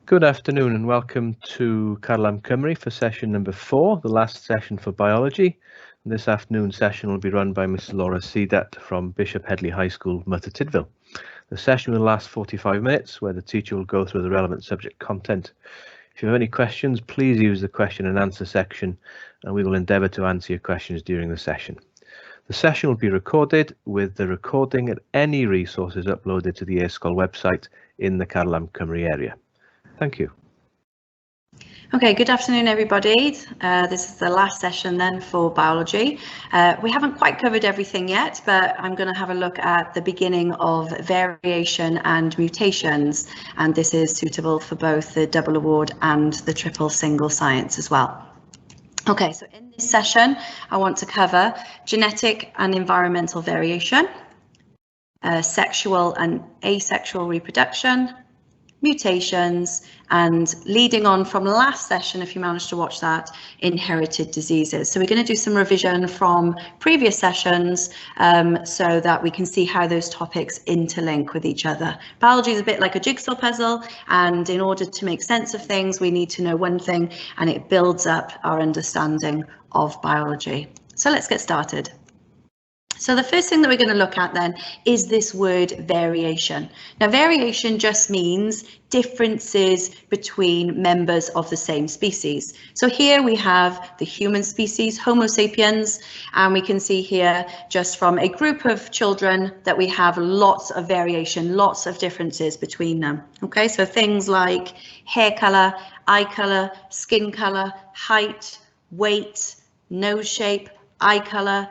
Good afternoon and welcome to Carlam Cymru for session number 4, the last session for biology. This afternoon session will be run by Mrs. Laura Cedar from Bishop Headley High School, Merthyr Tydfil. The session will last 45 minutes where the teacher will go through the relevant subject content. If you have any questions, please use the question and answer section and we will endeavour to answer your questions during the session. The session will be recorded with the recording and any resources uploaded to the e-sgol website in the Carlam Cymru area. Thank you. Okay, good afternoon everybody. This is the last session then for biology. We haven't quite covered everything yet, but I'm going to have a look at the beginning of variation and mutations, and this is suitable for both the double award and the triple single science as well. Okay, so in this session I want to cover genetic and environmental variation, sexual and asexual reproduction, mutations, and leading on from last session, if you managed to watch that, inherited diseases. So we're going to do some revision from previous sessions so that we can see how those topics interlink with each other. Biology is a bit like a jigsaw puzzle, and in order to make sense of things we need to know one thing, and it builds up our understanding of biology. So let's get started. So the first thing that we're going to look at then is this word variation. Now variation just means differences between members of the same species. So here we have the human species, Homo sapiens, and we can see here just from a group of children that we have lots of variation, lots of differences between them. Okay, so things like hair color, eye color, skin color, height, weight, nose shape, eye color,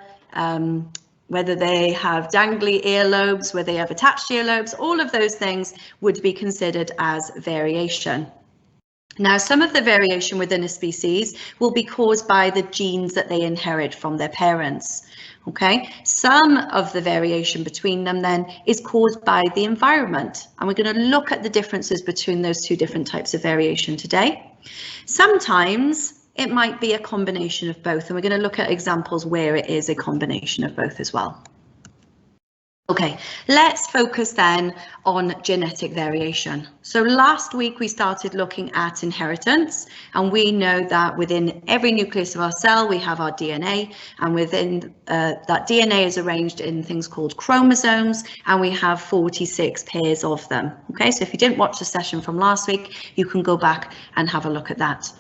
whether they have dangly earlobes, whether they have attached earlobes, all of those things would be considered as variation. Now, some of the variation within a species will be caused by the genes that they inherit from their parents. Okay, some of the variation between them then is caused by the environment, and we're going to look at the differences between those two different types of variation today. Sometimes it might be a combination of both, and we're going to look at examples where it is a combination of both as well. Okay, let's focus then on genetic variation. So last week we started looking at inheritance, and we know that within every nucleus of our cell we have our DNA, and within that DNA is arranged in things called chromosomes, and we have 46 pairs of them. Okay, so if you didn't watch the session from last week, you can go back and have a look at that.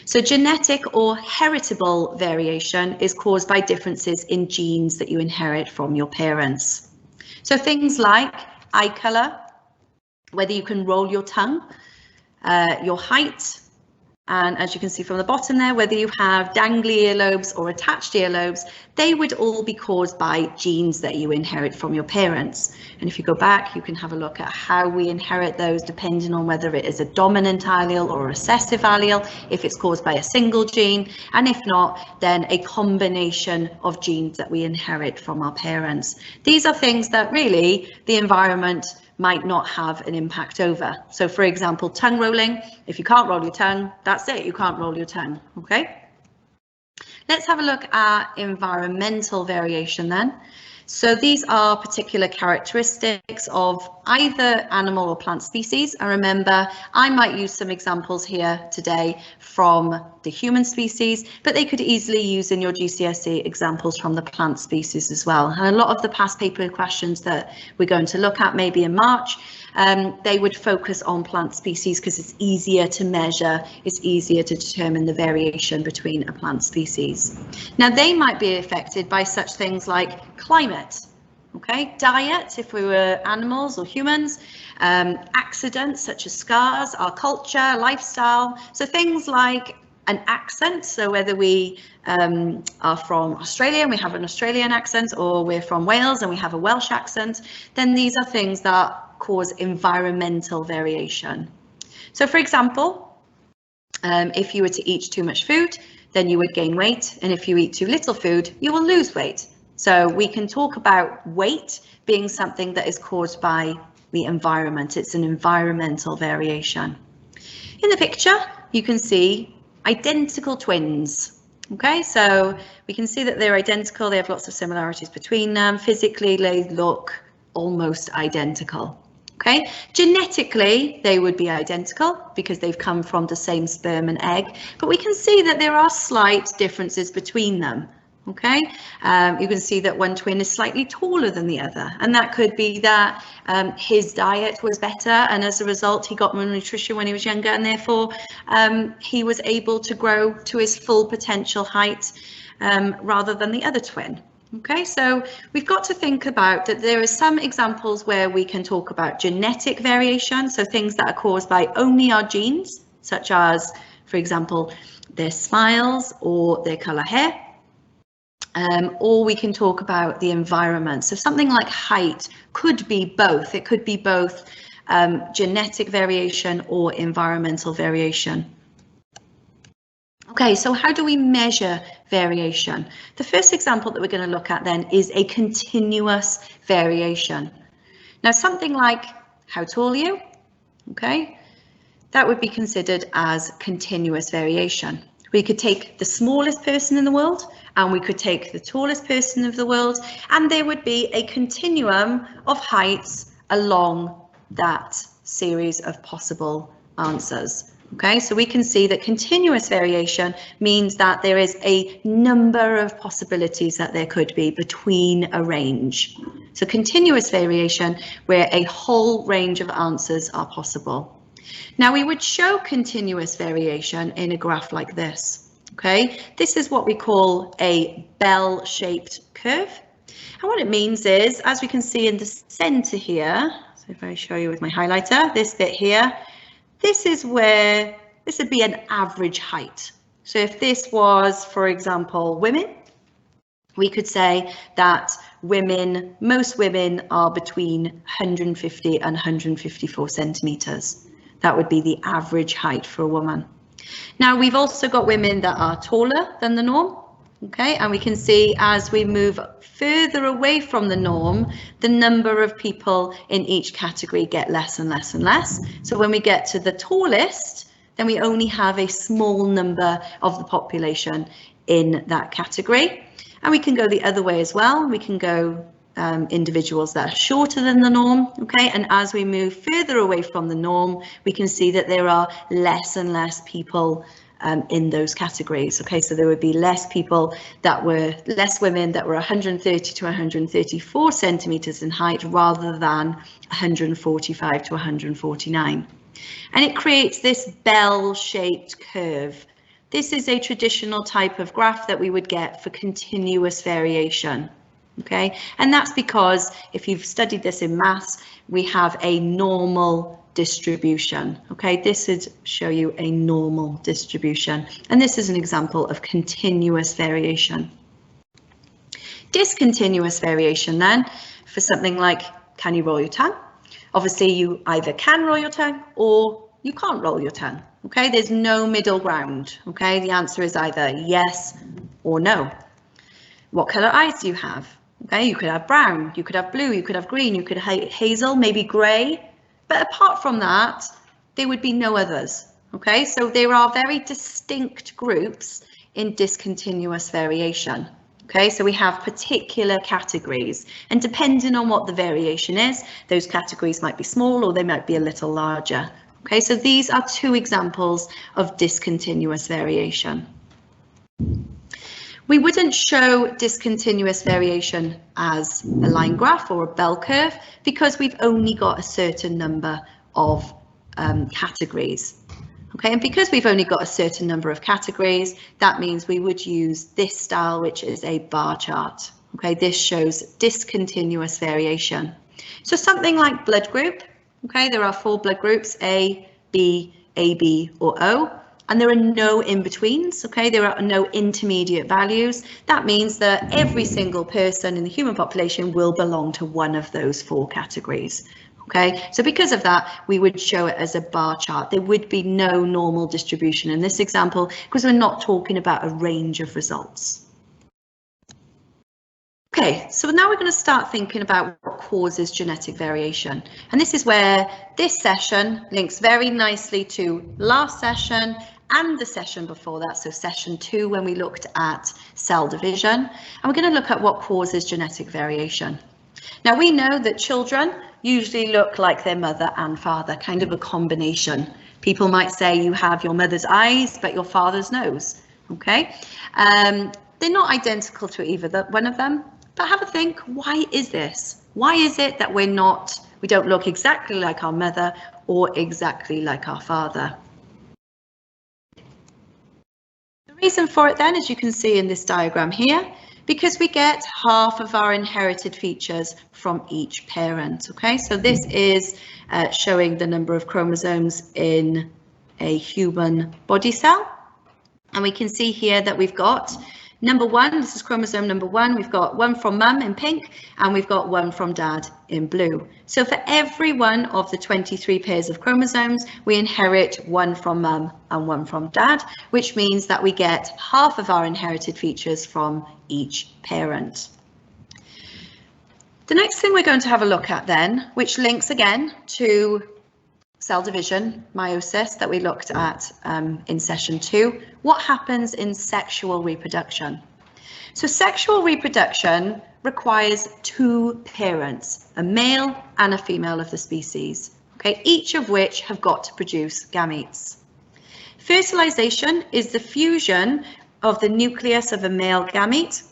So genetic or heritable variation is caused by differences in genes that you inherit from your parents. So things like eye color, whether you can roll your tongue, your height, and as you can see from the bottom there, whether you have dangly earlobes or attached earlobes, they would all be caused by genes that you inherit from your parents. And if you go back, you can have a look at how we inherit those depending on whether it is a dominant allele or a recessive allele, if it's caused by a single gene, and if not, then a combination of genes that we inherit from our parents. These are things that really the environment might not have an impact over. So for example, tongue rolling, if you can't roll your tongue, that's it, you can't roll your tongue, okay? Let's have a look at environmental variation then. So these are particular characteristics of either animal or plant species. And remember, I might use some examples here today from the human species, but they could easily use in your GCSE examples from the plant species as well. And a lot of the past paper questions that we're going to look at maybe in March, they would focus on plant species because it's easier to measure, it's easier to determine the variation between a plant species. Now they might be affected by such things like climate, okay, diet if we were animals or humans, accidents such as scars, our culture, lifestyle, so things like an accent, so whether we are from Australia and we have an Australian accent, or we're from Wales and we have a Welsh accent, then these are things that cause environmental variation. So for example, if you were to eat too much food, then you would gain weight, and if you eat too little food, you will lose weight. So we can talk about weight being something that is caused by the environment. It's an environmental variation. In the picture, you can see identical twins. Okay, so we can see that they're identical. They have lots of similarities between them. Physically, they look almost identical. Okay, genetically they would be identical because they've come from the same sperm and egg, but we can see that there are slight differences between them. Okay, you can see that one twin is slightly taller than the other, and that could be that his diet was better, and as a result he got more nutrition when he was younger, and therefore he was able to grow to his full potential height rather than the other twin. Okay, so we've got to think about that there are some examples where we can talk about genetic variation, so things that are caused by only our genes, such as, for example, their smiles or their colour hair. Or we can talk about the environment. So something like height could be both. It could be both genetic variation or environmental variation. Okay, so how do we measure variation? The first example that we're going to look at then is a continuous variation. Now, something like how tall are you? Okay, that would be considered as continuous variation. We could take the smallest person in the world and we could take the tallest person of the world, and there would be a continuum of heights along that series of possible answers. Okay, so we can see that continuous variation means that there is a number of possibilities that there could be between a range. So continuous variation where a whole range of answers are possible. Now we would show continuous variation in a graph like this. Okay, this is what we call a bell-shaped curve. And what it means is, as we can see in the center here, so if I show you with my highlighter, this bit here, this is where this would be an average height. So if this was, for example, women, we could say that women, most women are between 150 and 154 centimeters. That would be the average height for a woman. Now we've also got women that are taller than the norm. Okay, and we can see as we move further away from the norm, the number of people in each category get less and less and less. So when we get to the tallest, then we only have a small number of the population in that category. And we can go the other way as well. We can go individuals that are shorter than the norm. Okay, and as we move further away from the norm, we can see that there are less and less people in those categories. Okay, so there would be less people that were, less women that were 130 to 134 centimeters in height rather than 145 to 149. And it creates this bell-shaped curve. This is a traditional type of graph that we would get for continuous variation. Okay, and that's because if you've studied this in maths, we have a normal distribution. Okay, this would show you a normal distribution, and this is an example of continuous variation. Discontinuous variation then, for something like, can you roll your tongue? Obviously you either can roll your tongue or you can't roll your tongue. Okay, there's no middle ground. Okay, the answer is either yes or no. What colour eyes do you have? Okay, you could have brown, you could have blue, you could have green, you could have hazel, maybe grey, but apart from that, there would be no others. Okay, so there are very distinct groups in discontinuous variation. Okay, so we have particular categories, and depending on what the variation is, those categories might be small or they might be a little larger. Okay, so these are two examples of discontinuous variation. We wouldn't show discontinuous variation as a line graph or a bell curve because we've only got a certain number of categories. Okay, and because we've only got a certain number of categories, that means we would use this style, which is a bar chart. Okay, this shows discontinuous variation. So something like blood group. Okay, there are 4 blood groups, A, B, AB, or O. And there are no in-betweens, okay? There are no intermediate values. That means that every single person in the human population will belong to one of those 4 categories, okay? So because of that, we would show it as a bar chart. There would be no normal distribution in this example because we're not talking about a range of results. Okay, so now we're going to start thinking about what causes genetic variation. And this is where this session links very nicely to last session and the session before that, so session 2, when we looked at cell division. And we're going to look at what causes genetic variation. Now we know that children usually look like their mother and father, kind of a combination. People might say you have your mother's eyes, but your father's nose. Okay, they're not identical to either one of them, but have a think, why is this? Why is it that we don't look exactly like our mother or exactly like our father? The reason for it then, as you can see in this diagram here, because we get half of our inherited features from each parent. Okay, so this is showing the number of chromosomes in a human body cell. And we can see here that we've got number 1, this is chromosome number 1, we've got one from mum in pink and we've got one from dad in blue. So for every one of the 23 pairs of chromosomes, we inherit one from mum and one from dad, which means that we get half of our inherited features from each parent. The next thing we're going to have a look at then, which links again to cell division, meiosis, that we looked at in session 2. What happens in sexual reproduction? So sexual reproduction requires 2 parents, a male and a female of the species, okay, each of which have got to produce gametes. Fertilization is the fusion of the nucleus of a male gamete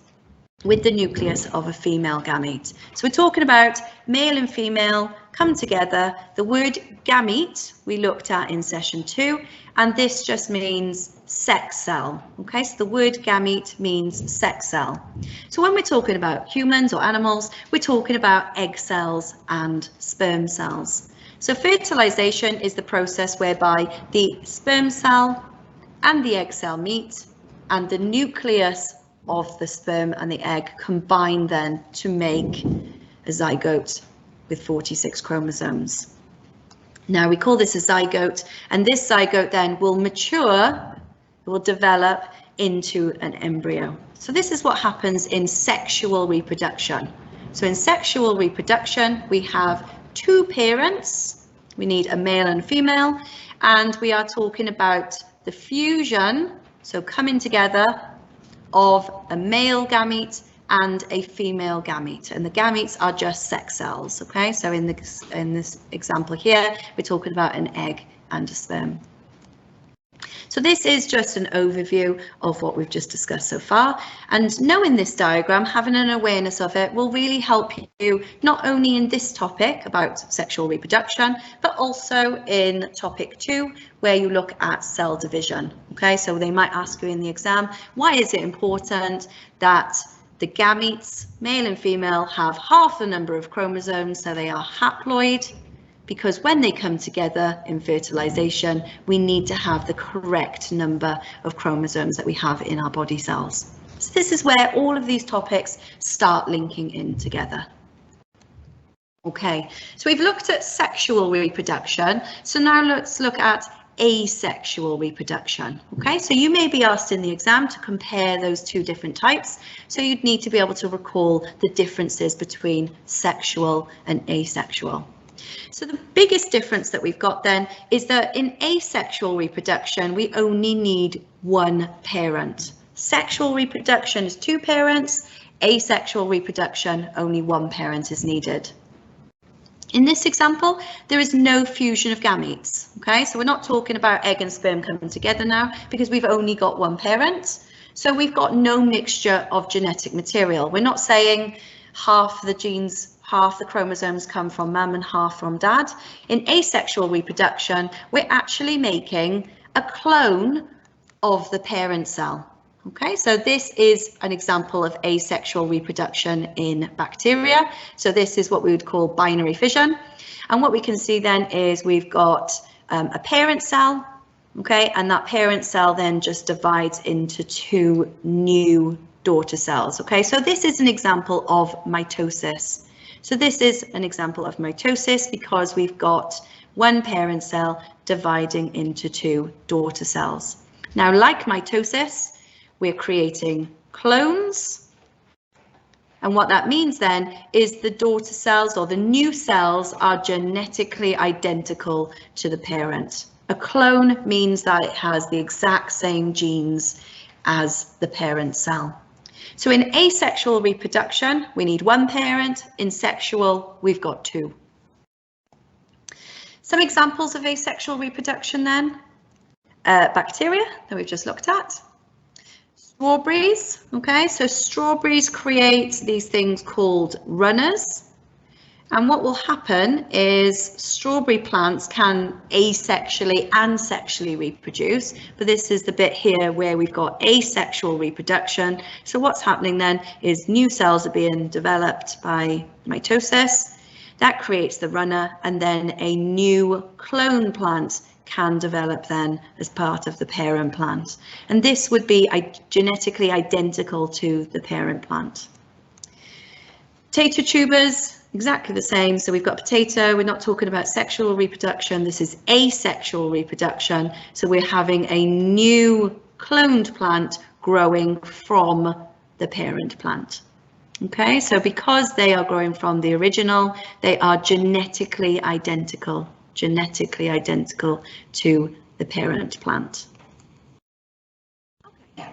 with the nucleus of a female gamete. So we're talking about male and female come together. The word gamete we looked at in session 2, and this just means sex cell. Okay, so the word gamete means sex cell. So when we're talking about humans or animals, we're talking about egg cells and sperm cells. So fertilization is the process whereby the sperm cell and the egg cell meet, and the nucleus of the sperm and the egg combine then to make a zygote with 46 chromosomes. Now we call this a zygote, and this zygote then will mature, will develop into an embryo. So this is what happens in sexual reproduction. So in sexual reproduction, we have 2 parents. We need a male and female, and we are talking about the fusion, so coming together, of a male gamete and a female gamete, and the gametes are just sex cells. Okay, so in this example here, we're talking about an egg and a sperm. So this is just an overview of what we've just discussed so far, and knowing this diagram, having an awareness of it, will really help you not only in this topic about sexual reproduction, but also in topic 2, where you look at cell division. Okay, so they might ask you in the exam, why is it important that the gametes, male and female, have half the number of chromosomes, so they are haploid? Because when they come together in fertilization, we need to have the correct number of chromosomes that we have in our body cells. So this is where all of these topics start linking in together. Okay, so we've looked at sexual reproduction. So now let's look at asexual reproduction. Okay, so you may be asked in the exam to compare those 2 different types. So you'd need to be able to recall the differences between sexual and asexual. So the biggest difference that we've got then is that in asexual reproduction, we only need 1 parent. Sexual reproduction is 2 parents, asexual reproduction, only 1 parent is needed. In this example, there is no fusion of gametes. Okay, so we're not talking about egg and sperm coming together now, because we've only got 1 parent. So we've got no mixture of genetic material. We're not saying half the genes, half the chromosomes come from mum and half from dad. In asexual reproduction, we're actually making a clone of the parent cell. Okay, so this is an example of asexual reproduction in bacteria. So this is what we would call binary fission. And what we can see then is we've got a parent cell, okay, and that parent cell then just divides into 2 new daughter cells. Okay, so this is an example of mitosis. So this is an example of mitosis because we've got 1 parent cell dividing into 2 daughter cells. Now, like mitosis, we're creating clones. And what that means then is the daughter cells or the new cells are genetically identical to the parent. A clone means that it has the exact same genes as the parent cell. So in asexual reproduction, we need 1 parent. In sexual, we've got 2. Some examples of asexual reproduction then. Bacteria that we've just looked at. Strawberries, okay, so strawberries create these things called runners. And what will happen is strawberry plants can asexually and sexually reproduce, but this is the bit here where we've got asexual reproduction. So what's happening then is new cells are being developed by mitosis. That creates the runner, and then a new clone plant can develop then as part of the parent plant. And this would be genetically identical to the parent plant. Potato tubers, exactly the same. So we've got potato, we're not talking about sexual reproduction, this is asexual reproduction. So we're having a new cloned plant growing from the parent plant. Okay, so because they are growing from the original, they are genetically identical to the parent plant.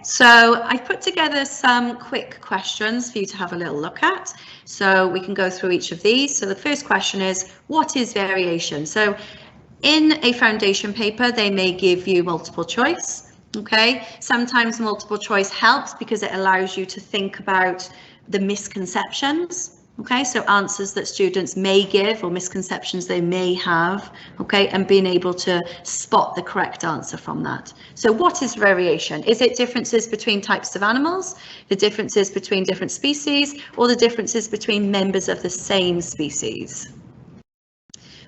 So I've put together some quick questions for you to have a little look at. So we can go through each of these. So the first question is, what is variation? So in a foundation paper, they may give you multiple choice. Okay, sometimes multiple choice helps because it allows you to think about the misconceptions. Okay, so answers that students may give or misconceptions they may have, okay, and being able to spot the correct answer from that. So what is variation? Is it differences between types of animals, the differences between different species, or the differences between members of the same species?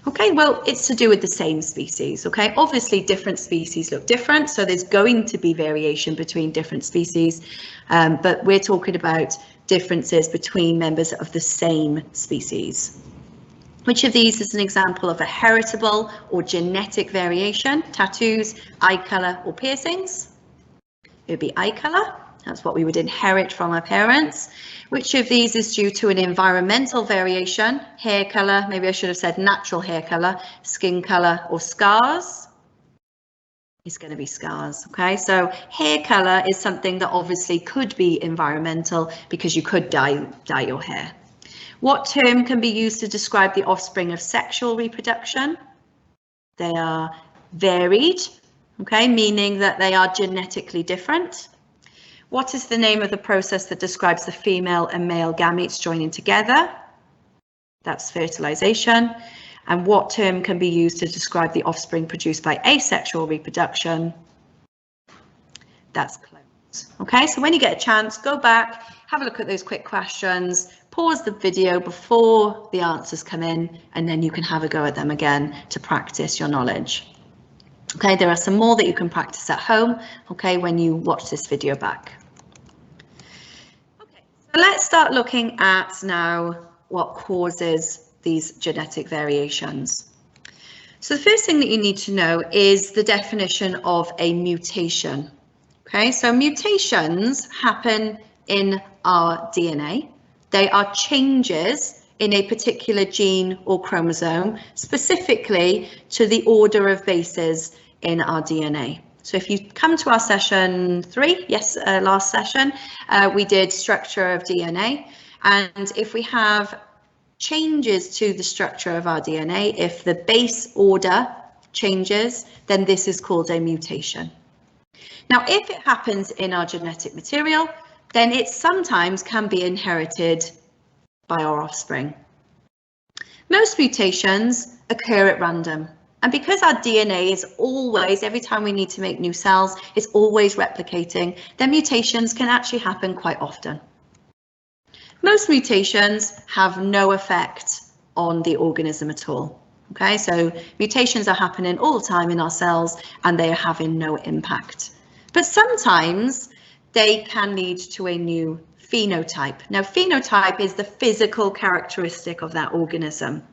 Okay, well, it's to do with the same species, okay? Obviously, different species look different, so there's going to be variation between different species, but we're talking about differences between members of the same species. Which of these is an example of a heritable or genetic variation? Tattoos, eye colour, or piercings? It would be eye colour. That's what we would inherit from our parents. Which of these is due to an environmental variation? Hair colour, maybe I should have said natural hair colour, skin colour, or scars? It's going to be scars, okay? So hair colour is something that obviously could be environmental because you could dye your hair. What term can be used to describe the offspring of sexual reproduction? They are varied, okay, meaning that they are genetically different. What is the name of the process that describes the female and male gametes joining together? That's fertilization. And what term can be used to describe the offspring produced by asexual reproduction? That's clones. Okay, so when you get a chance, go back, have a look at those quick questions, pause the video before the answers come in, and then you can have a go at them again to practice your knowledge. Okay, there are some more that you can practice at home, okay, when you watch this video back. Okay, so let's start looking at now what causes these genetic variations. So the first thing that you need to know is the definition of a mutation. Okay, so mutations happen in our DNA. They are changes in a particular gene or chromosome, specifically to the order of bases in our DNA. So if you come to our session 3, yes, last session, we did structure of DNA. And if we have changes to the structure of our DNA, if the base order changes, then this is called a mutation. Now, if it happens in our genetic material, then it sometimes can be inherited by our offspring. Most mutations occur at random. And because our DNA is always, every time we need to make new cells, it's always replicating, then mutations can actually happen quite often. Most mutations have no effect on the organism at all. Okay, so mutations are happening all the time in our cells and they are having no impact. But sometimes they can lead to a new phenotype. Now, phenotype is the physical characteristic of that organism.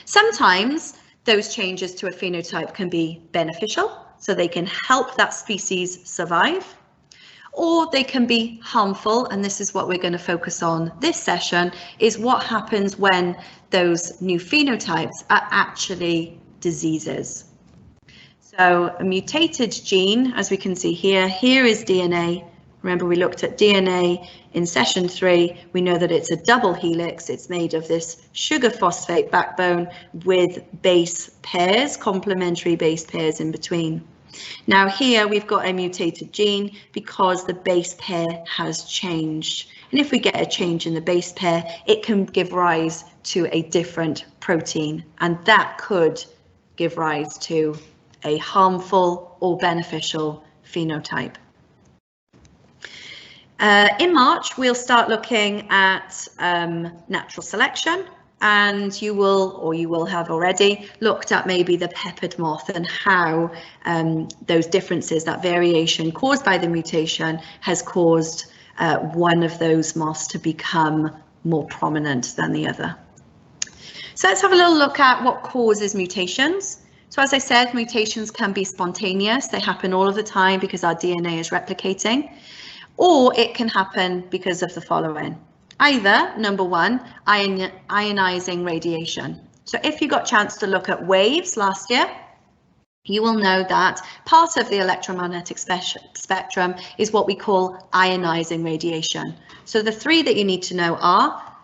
Sometimes those changes to a phenotype can be beneficial, so they can help that species survive. Or they can be harmful, and this is what we're going to focus on this session, is what happens when those new phenotypes are actually diseases. So a mutated gene, as we can see here, here is DNA, Remember, we looked at DNA in session 3. We know that it's a double helix. It's made of this sugar phosphate backbone with base pairs, complementary base pairs in between. Now here we've got a mutated gene because the base pair has changed. And if we get a change in the base pair, it can give rise to a different protein, and that could give rise to a harmful or beneficial phenotype. In March, we'll start looking at natural selection, and you will have already looked at maybe the peppered moth and how those differences, that variation caused by the mutation, has caused one of those moths to become more prominent than the other. So let's have a little look at what causes mutations. So as I said, mutations can be spontaneous. They happen all of the time because our DNA is replicating. Or it can happen because of the following. Either, number one, ionizing radiation. So if you got a chance to look at waves last year, you will know that part of the electromagnetic spectrum is what we call ionizing radiation. So the three that you need to know are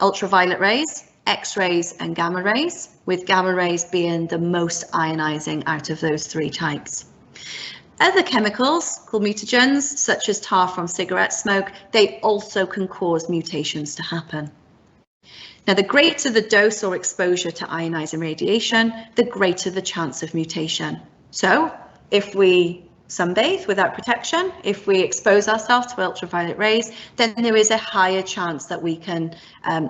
ultraviolet rays, X-rays and gamma rays, with gamma rays being the most ionizing out of those three types. Other chemicals called mutagens, such as tar from cigarette smoke, they also can cause mutations to happen. Now, the greater the dose or exposure to ionizing radiation, the greater the chance of mutation. So if we sunbathe without protection, if we expose ourselves to ultraviolet rays, then there is a higher chance that we can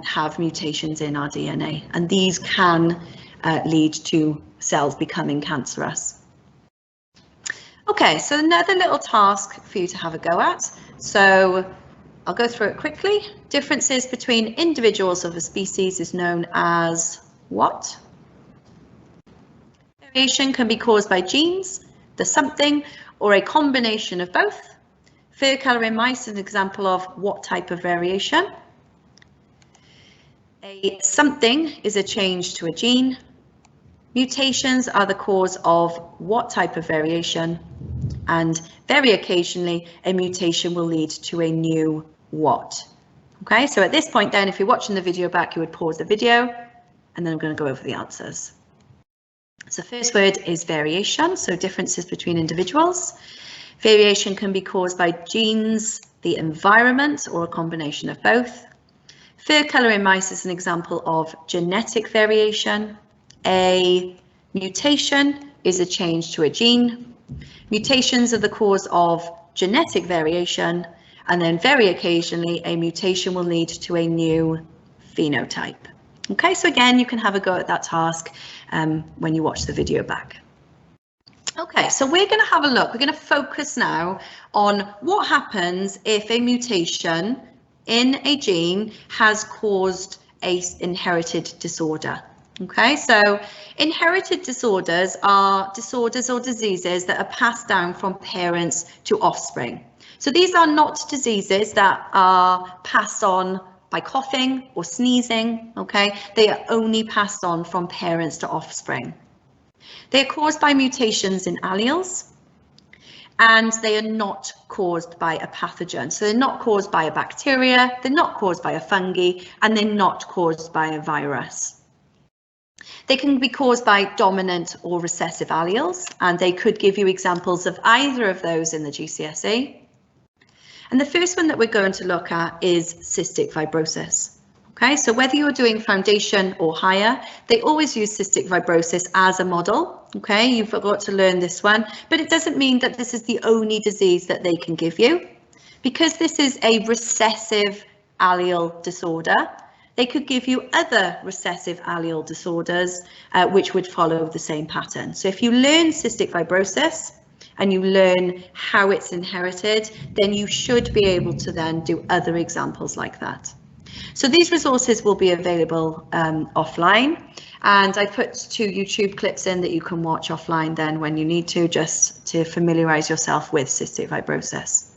have mutations in our DNA, and these can lead to cells becoming cancerous. Okay, so another little task for you to have a go at. So I'll go through it quickly. Differences between individuals of a species is known as what? Variation can be caused by genes, the something, or a combination of both. Fur colour in mice is an example of what type of variation. A something is a change to a gene. Mutations are the cause of what type of variation, and very occasionally a mutation will lead to a new what. Okay, so at this point then, if you're watching the video back, you would pause the video, and then I'm going to go over the answers. So first word is variation, so differences between individuals. Variation can be caused by genes, the environment, or a combination of both. Fur colour in mice is an example of genetic variation. A mutation is a change to a gene. Mutations are the cause of genetic variation, and then very occasionally a mutation will lead to a new phenotype. Okay, so again, you can have a go at that task when you watch the video back. Okay, so we're going to have a look. We're going to focus now on what happens if a mutation in a gene has caused an inherited disorder. Okay, so inherited disorders are disorders or diseases that are passed down from parents to offspring. So these are not diseases that are passed on by coughing or sneezing, okay? They are only passed on from parents to offspring. They are caused by mutations in alleles, and they are not caused by a pathogen. So they're not caused by a bacteria, they're not caused by a fungi, and they're not caused by a virus. They can be caused by dominant or recessive alleles, and they could give you examples of either of those in the GCSE. And the first one that we're going to look at is cystic fibrosis. Okay, so whether you're doing foundation or higher, they always use cystic fibrosis as a model. Okay, you've got to learn this one, but it doesn't mean that this is the only disease that they can give you. Because this is a recessive allele disorder, they could give you other recessive allele disorders which would follow the same pattern. So if you learn cystic fibrosis and you learn how it's inherited, then you should be able to then do other examples like that. So these resources will be available offline, and I put 2 YouTube clips in that you can watch offline then when you need to, just to familiarise yourself with cystic fibrosis.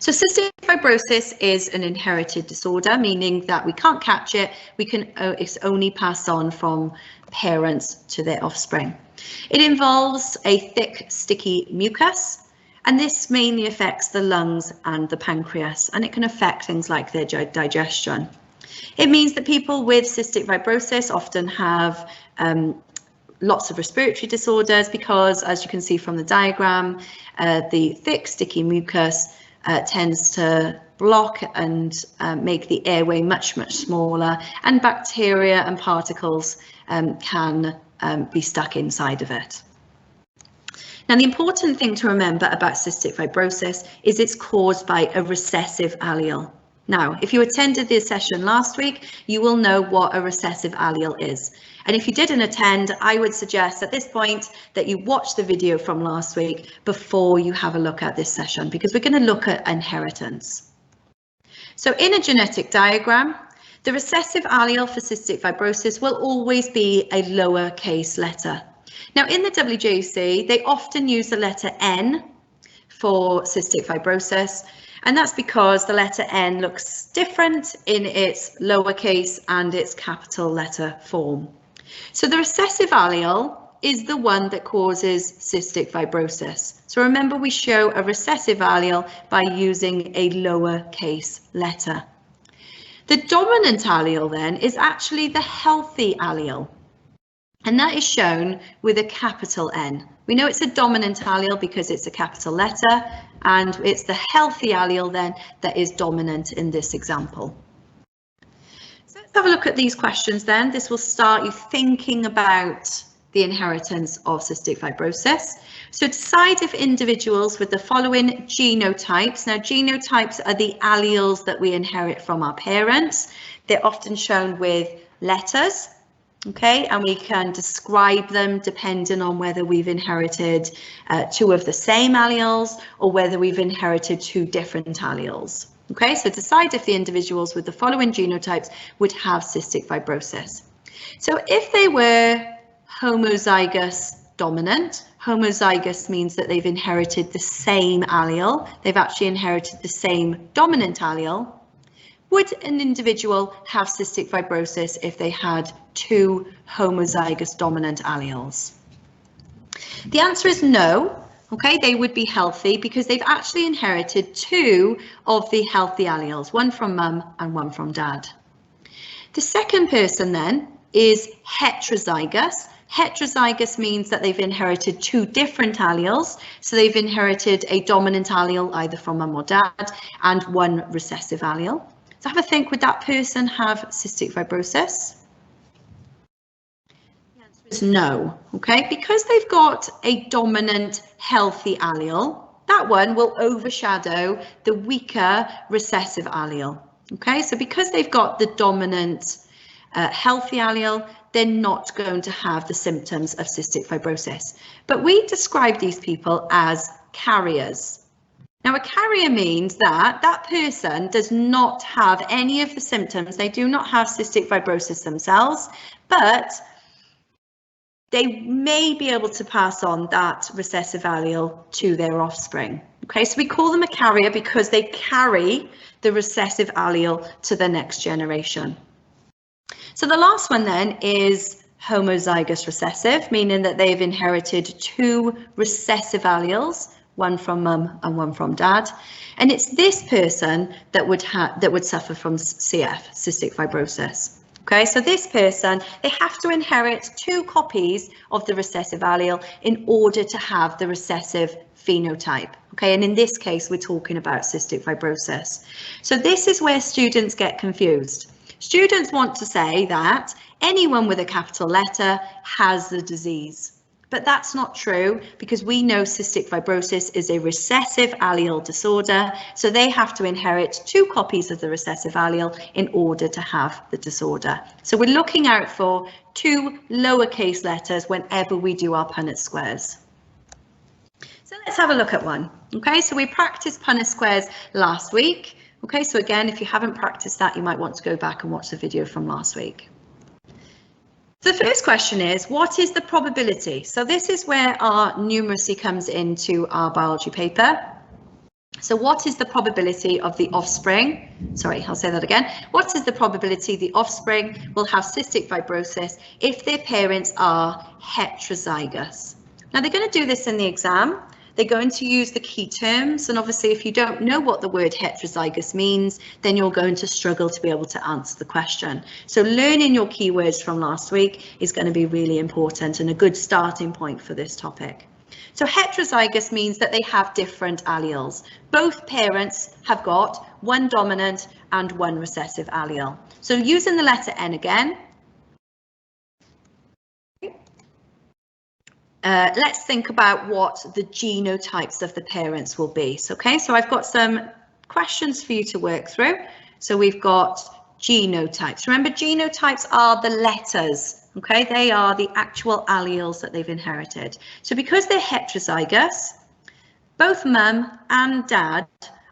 So cystic fibrosis is an inherited disorder, meaning that we can't catch it. It's only passed on from parents to their offspring. It involves a thick, sticky mucus, And this mainly affects the lungs and the pancreas, and it can affect things like their digestion. It means that people with cystic fibrosis often have lots of respiratory disorders because, as you can see from the diagram, the thick sticky mucus tends to block and make the airway much smaller, and bacteria and particles can be stuck inside of it. Now, the important thing to remember about cystic fibrosis is it's caused by a recessive allele. Now, if you attended the session last week, you will know what a recessive allele is. And if you didn't attend, I would suggest at this point that you watch the video from last week before you have a look at this session, because we're going to look at inheritance. So in a genetic diagram, the recessive allele for cystic fibrosis will always be a lowercase letter. Now, in the WJC, they often use the letter N for cystic fibrosis. And that's because the letter N looks different in its lowercase and its capital letter form. So the recessive allele is the one that causes cystic fibrosis. So remember, we show a recessive allele by using a lowercase letter. The dominant allele then is actually the healthy allele, and that is shown with a capital N. We know it's a dominant allele because it's a capital letter, and it's the healthy allele then that is dominant in this example. So let's have a look at these questions then. This will start you thinking about the inheritance of cystic fibrosis. So decide if individuals with the following genotypes. Now, genotypes are the alleles that we inherit from our parents. They're often shown with letters. Okay, and we can describe them depending on whether we've inherited two of the same alleles or whether we've inherited two different alleles. Okay, so decide if the individuals with the following genotypes would have cystic fibrosis. So if they were homozygous dominant, homozygous means that they've inherited the same allele, they've actually inherited the same dominant allele. Would an individual have cystic fibrosis if they had two homozygous dominant alleles? The answer is no. Okay, they would be healthy because they've actually inherited two of the healthy alleles, one from mum and one from dad. The second person then is heterozygous. Heterozygous means that they've inherited two different alleles. So they've inherited a dominant allele either from mum or dad and one recessive allele. So have a think, would that person have cystic fibrosis? The answer is no, okay? Because they've got a dominant healthy allele, that one will overshadow the weaker recessive allele, okay? So because they've got the dominant healthy allele, they're not going to have the symptoms of cystic fibrosis. But we describe these people as carriers. Now, a carrier means that that person does not have any of the symptoms. They do not have cystic fibrosis themselves, but they may be able to pass on that recessive allele to their offspring. Okay, so we call them a carrier because they carry the recessive allele to the next generation. So the last one then is homozygous recessive, meaning that they've inherited two recessive alleles, one from mum and one from dad, and it's this person that would suffer from CF, cystic fibrosis. Okay, so this person, they have to inherit two copies of the recessive allele in order to have the recessive phenotype. Okay, and in this case, we're talking about cystic fibrosis. So this is where students get confused. Students want to say that anyone with a capital letter has the disease. But that's not true because we know cystic fibrosis is a recessive allele disorder, so they have to inherit two copies of the recessive allele in order to have the disorder. So we're looking out for two lowercase letters whenever we do our Punnett squares. So let's have a look at one. Okay, so we practiced Punnett squares last week. Okay, so again, if you haven't practiced that, you might want to go back and watch the video from last week. The first question is, what is the probability? So this is where our numeracy comes into our biology paper. So what is the probability of the offspring? Sorry, I'll say that again. What is the probability the offspring will have cystic fibrosis if their parents are heterozygous? Now they're going to do this in the exam. they're going to use the key terms, and obviously if you don't know what the word heterozygous means, then you're going to struggle to be able to answer the question. So learning your keywords from last week is going to be really important and a good starting point for this topic. So heterozygous means that they have different alleles. Both parents have got one dominant and one recessive allele. So using the letter N again, let's think about what the genotypes of the parents will be. So, okay, so I've got some questions for you to work through. So we've got genotypes. Remember, genotypes are the letters, okay? They are the actual alleles that they've inherited. So because they're heterozygous, both mum and dad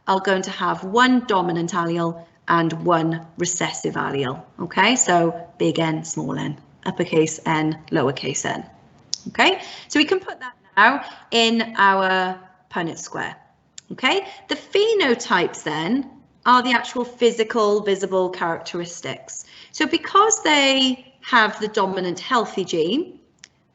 are going to have one dominant allele and one recessive allele, okay? So big N, small n, uppercase N, lowercase n. Okay, so we can put that now in our Punnett square. Okay, the phenotypes then are the actual physical visible characteristics. So because they have the dominant healthy gene,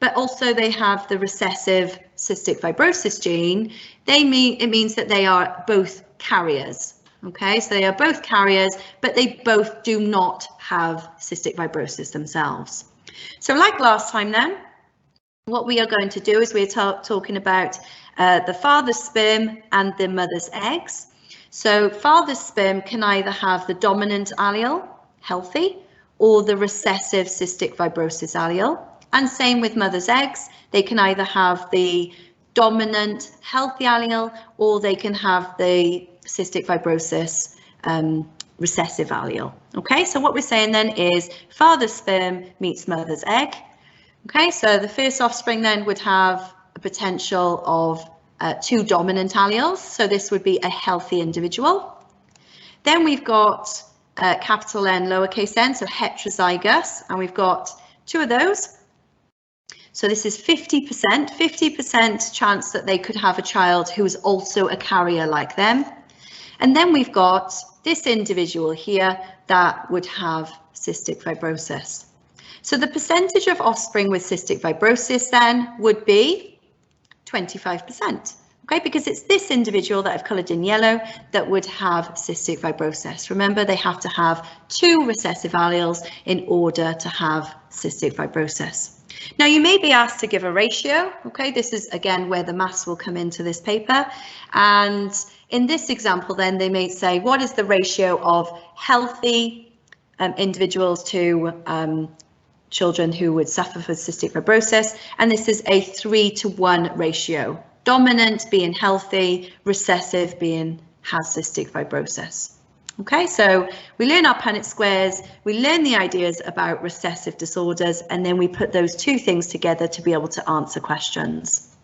but also they have the recessive cystic fibrosis gene, it means that they are both carriers. Okay, so they are both carriers, but they both do not have cystic fibrosis themselves. So like last time then, what we are going to do is we're talking about the father's sperm and the mother's eggs. So father's sperm can either have the dominant allele, healthy, or the recessive cystic fibrosis allele. And same with mother's eggs, they can either have the dominant healthy allele or they can have the cystic fibrosis recessive allele. Okay, so what we're saying then is father's sperm meets mother's egg. Okay, so the first offspring then would have a potential of 2 dominant alleles, so this would be a healthy individual. Then we've got capital N, lowercase n, so heterozygous, and we've got 2 of those. So this is 50% chance that they could have a child who is also a carrier like them. And then we've got this individual here that would have cystic fibrosis. So the percentage of offspring with cystic fibrosis then would be 25%, okay, because it's this individual that I've coloured in yellow that would have cystic fibrosis. Remember, they have to have 2 recessive alleles in order to have cystic fibrosis. Now you may be asked to give a ratio, okay, this is again where the maths will come into this paper, and in this example then they may say what is the ratio of healthy individuals to children who would suffer from cystic fibrosis, and this is a 3:1 ratio. Dominant being healthy, recessive being has cystic fibrosis. Okay, so we learn our Punnett squares, we learn the ideas about recessive disorders, and then we put those 2 things together to be able to answer questions.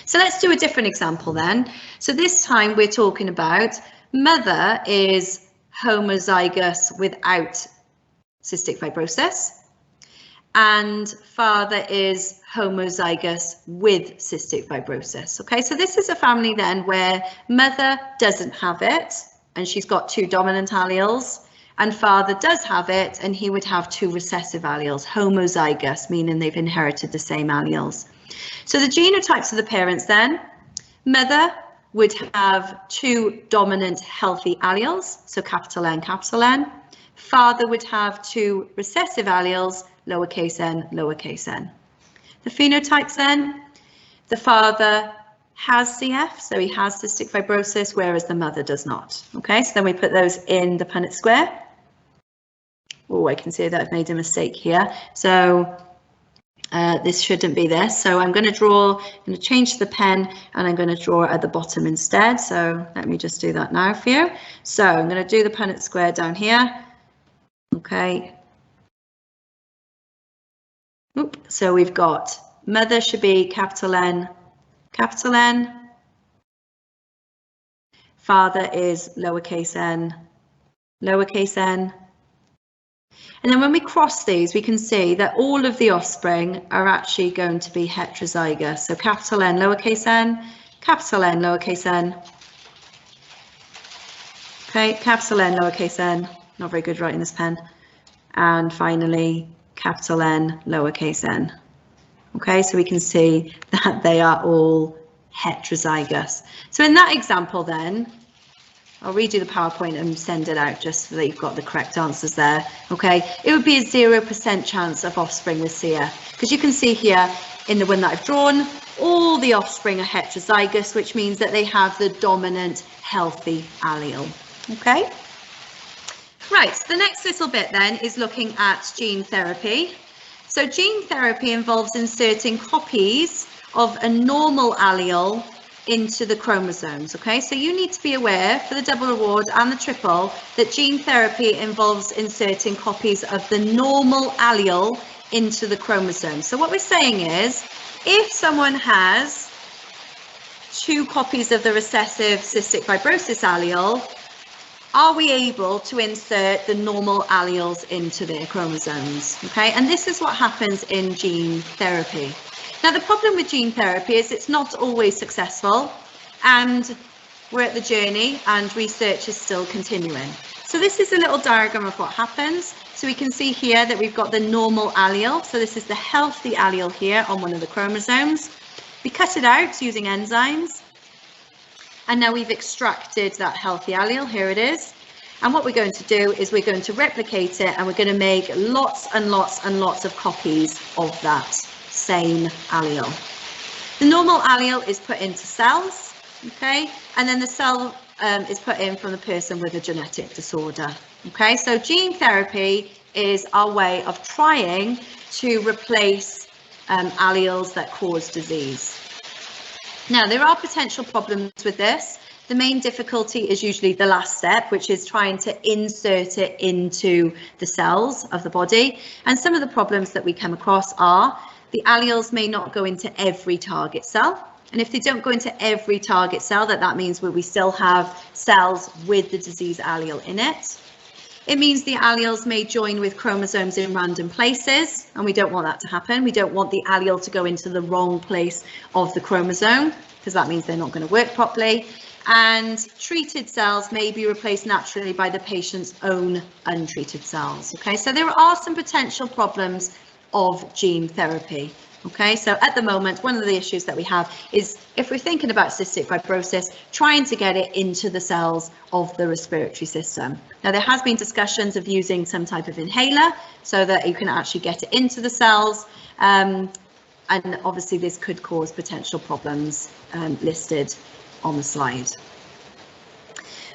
So let's do a different example then. So this time we're talking about mother is homozygous without cystic fibrosis, and father is homozygous with cystic fibrosis. Okay, so this is a family then where mother doesn't have it and she's got 2 dominant alleles, and father does have it and he would have 2 recessive alleles, homozygous, meaning they've inherited the same alleles. So the genotypes of the parents then, mother would have 2 dominant healthy alleles, so capital N, capital N. Father would have 2 recessive alleles, lowercase n, lowercase n. The phenotypes then, the father has CF, so he has cystic fibrosis, whereas the mother does not. Okay, so then we put those in the Punnett square. Oh, I can see that I've made a mistake here. So this shouldn't be this. So I'm going to change the pen and I'm going to draw at the bottom instead. So let me just do that now for you. So I'm going to do the Punnett square down here. Okay. Oop. So we've got mother should be capital N, capital N. Father is lowercase n, lowercase n. And then when we cross these, we can see that all of the offspring are actually going to be heterozygous. So capital N, lowercase n, capital N, lowercase n. Okay, capital N, lowercase n. Not very good writing this pen. And finally, capital N, lowercase n. Okay, so we can see that they are all heterozygous. So in that example then, I'll redo the PowerPoint and send it out just so that you've got the correct answers there. Okay, it would be a 0% chance of offspring with CF, because you can see here in the one that I've drawn, all the offspring are heterozygous, which means that they have the dominant healthy allele. Okay, right, so the next little bit then is looking at gene therapy. So gene therapy involves inserting copies of a normal allele into the chromosomes. Okay, so you need to be aware for the double award and the triple that gene therapy involves inserting copies of the normal allele into the chromosome. So what we're saying is, if someone has 2 copies of the recessive cystic fibrosis allele, are we able to insert the normal alleles into their chromosomes? Okay, and this is what happens in gene therapy. Now, the problem with gene therapy is it's not always successful, and we're at the journey and research is still continuing. So this is a little diagram of what happens. So we can see here that we've got the normal allele. So this is the healthy allele here on one of the chromosomes. We cut it out using enzymes. And now we've extracted that healthy allele. Here it is. And what we're going to do is we're going to replicate it, and we're going to make lots and lots and lots of copies of that same allele. The normal allele is put into cells, okay, and then the cell is put in from the person with a genetic disorder. Okay, so gene therapy is our way of trying to replace alleles that cause disease. Now, there are potential problems with this. The main difficulty is usually the last step, which is trying to insert it into the cells of the body. And some of the problems that we come across are the alleles may not go into every target cell. And if they don't go into every target cell, that means we still have cells with the disease allele in it. It means the alleles may join with chromosomes in random places, and we don't want that to happen. We don't want the allele to go into the wrong place of the chromosome, because that means they're not going to work properly. And treated cells may be replaced naturally by the patient's own untreated cells. Okay, so there are some potential problems of gene therapy. Okay, so at the moment, one of the issues that we have is, if we're thinking about cystic fibrosis, trying to get it into the cells of the respiratory system. Now, there has been discussions of using some type of inhaler so that you can actually get it into the cells, and obviously this could cause potential problems listed on the slide.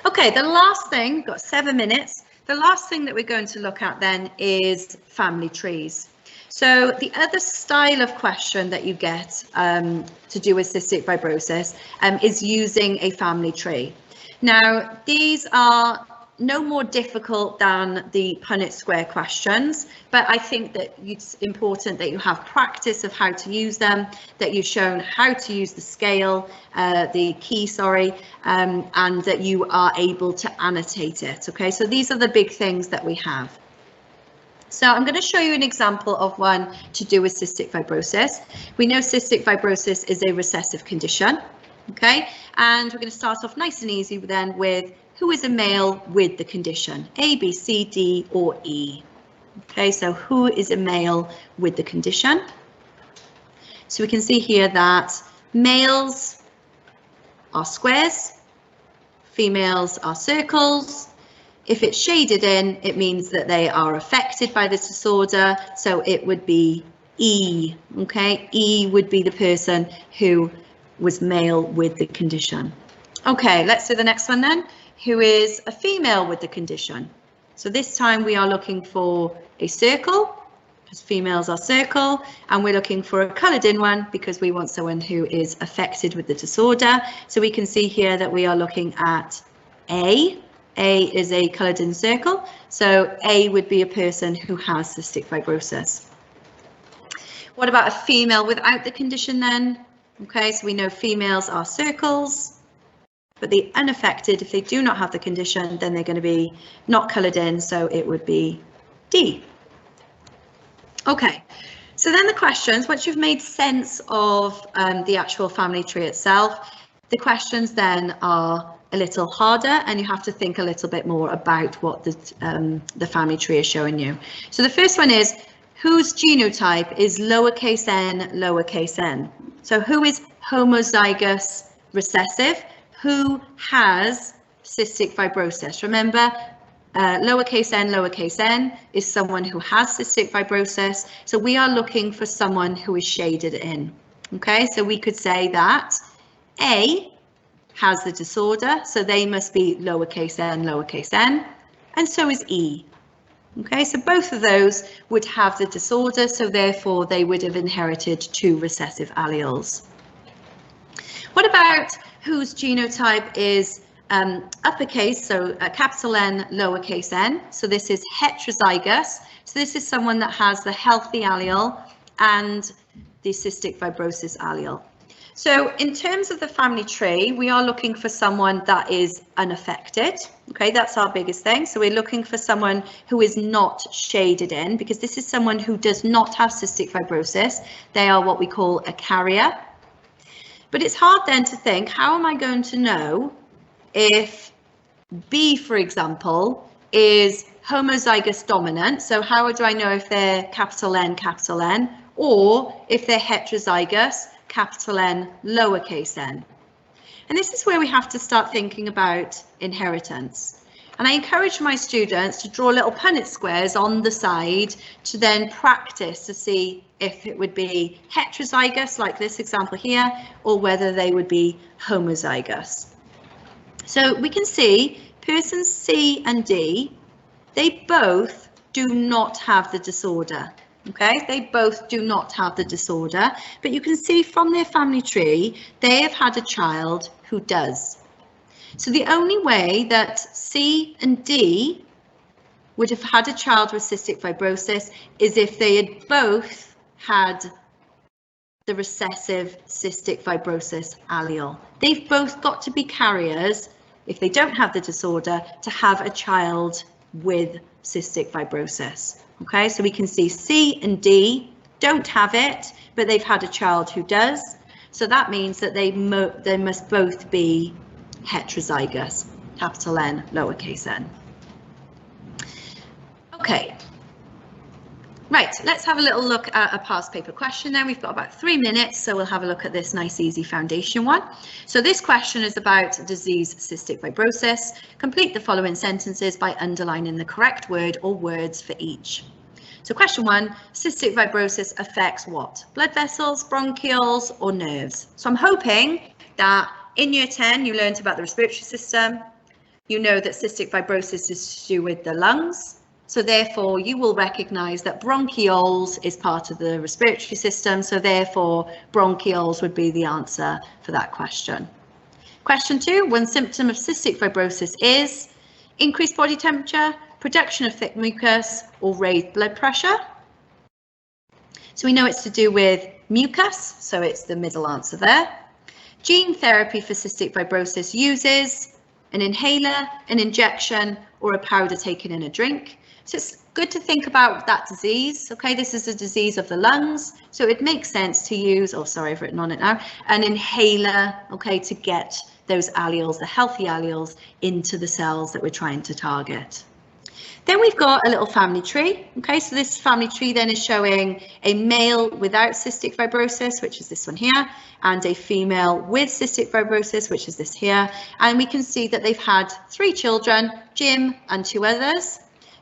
Okay, the last thing, we've got 7 minutes. The last thing that we're going to look at then is family trees. So the other style of question that you get to do with cystic fibrosis is using a family tree. Now, these are no more difficult than the Punnett square questions, but I think that it's important that you have practice of how to use them, that you've shown how to use the scale, the key, sorry, and that you are able to annotate it. Okay, so these are the big things that we have. So I'm going to show you an example of one to do with cystic fibrosis. We know cystic fibrosis is a recessive condition, okay? And we're going to start off nice and easy then with who is a male with the condition, A, B, C, D, or E. Okay, so who is a male with the condition? So we can see here that males are squares, females are circles. If it's shaded in, it means that they are affected by this disorder, so it would be E, okay? E would be the person who was male with the condition. Okay, let's do the next one then. Who is a female with the condition? So this time we are looking for a circle, because females are circle, and we're looking for a coloured in one because we want someone who is affected with the disorder. So we can see here that we are looking at A. A is a coloured in circle, so A would be a person who has cystic fibrosis. What about a female without the condition then? Okay, so we know females are circles, but the unaffected, if they do not have the condition, then they're going to be not coloured in, so it would be D. Okay, so then the questions, once you've made sense of the actual family tree itself, the questions then are a little harder, and you have to think a little bit more about what the family tree is showing you. So the first one is, whose genotype is lowercase n. So who is homozygous recessive? Who has cystic fibrosis? Remember, lowercase n is someone who has cystic fibrosis. So we are looking for someone who is shaded in. Okay, so we could say that A has the disorder, so they must be lowercase n, and so is E. Okay, so both of those would have the disorder, so therefore they would have inherited 2 recessive alleles. What about whose genotype is uppercase, so capital N, lowercase n, so this is heterozygous, so this is someone that has the healthy allele and the cystic fibrosis allele. So in terms of the family tree, we are looking for someone that is unaffected. Okay, that's our biggest thing. So we're looking for someone who is not shaded in, because this is someone who does not have cystic fibrosis. They are what we call a carrier. But it's hard then to think, how am I going to know if B, for example, is homozygous dominant? So how do I know if they're capital N, or if they're heterozygous, capital N, lowercase n? And this is where we have to start thinking about inheritance. And I encourage my students to draw little Punnett squares on the side to then practice to see if it would be heterozygous, like this example here, or whether they would be homozygous. So we can see persons C and D, they both do not have the disorder. Okay, they both do not have the disorder, but you can see from their family tree, they have had a child who does. So the only way that C and D would have had a child with cystic fibrosis is if they had both had the recessive cystic fibrosis allele. They've both got to be carriers, if they don't have the disorder, to have a child with cystic fibrosis. Okay, so we can see C and D don't have it, but they've had a child who does. So that means that they must both be heterozygous, capital N, lowercase n. Okay, right, let's have a little look at a past paper question then. We've got about 3 minutes, so we'll have a look at this nice easy foundation one. So this question is about disease cystic fibrosis. Complete the following sentences by underlining the correct word or words for each. So question 1, cystic fibrosis affects what? Blood vessels, bronchioles or nerves? So I'm hoping that in year 10 you learned about the respiratory system. You know that cystic fibrosis is to do with the lungs. So therefore you will recognise that bronchioles is part of the respiratory system. So therefore bronchioles would be the answer for that question. Question 2, one symptom of cystic fibrosis is increased body temperature, production of thick mucus or raised blood pressure. So we know it's to do with mucus, so it's the middle answer there. Gene therapy for cystic fibrosis uses an inhaler, an injection or a powder taken in a drink. So it's good to think about that disease. Okay, this is a disease of the lungs, so it makes sense to use, oh sorry, I've written on it now, an inhaler, okay, to get those alleles, the healthy alleles, into the cells that we're trying to target. Then we've got a little family tree. Okay, so this family tree then is showing a male without cystic fibrosis, which is this one here, and a female with cystic fibrosis, which is this here. And we can see that they've had 3 children, Jim and 2 others.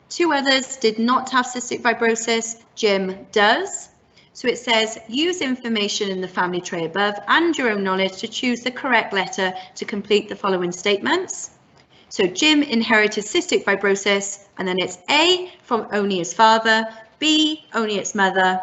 2 others did not have cystic fibrosis, Jim does. So it says, use information in the family tree above and your own knowledge to choose the correct letter to complete the following statements. So Jim inherited cystic fibrosis, and then it's A, from only his father, B, only his mother,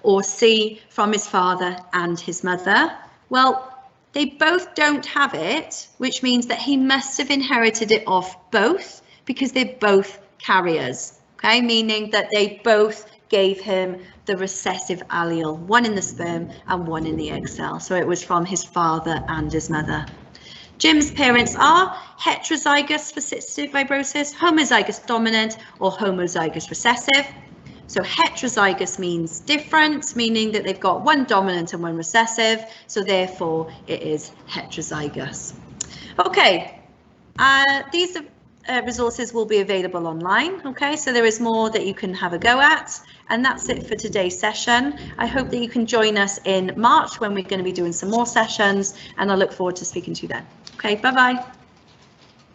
or C, from his father and his mother. Well, they both don't have it, which means that he must have inherited it off both, because they're both carriers, okay, meaning that they both gave him the recessive allele, one in the sperm and one in the egg cell. So it was from his father and his mother. Jim's parents are heterozygous for cystic fibrosis, homozygous dominant or homozygous recessive. So heterozygous means different, meaning that they've got one dominant and one recessive, so therefore it is heterozygous. Okay, these are resources will be available online. Okay, so there is more that you can have a go at. And that's it for today's session. I hope that you can join us in March when we're going to be doing some more sessions, and I look forward to speaking to you then. Okay, bye-bye.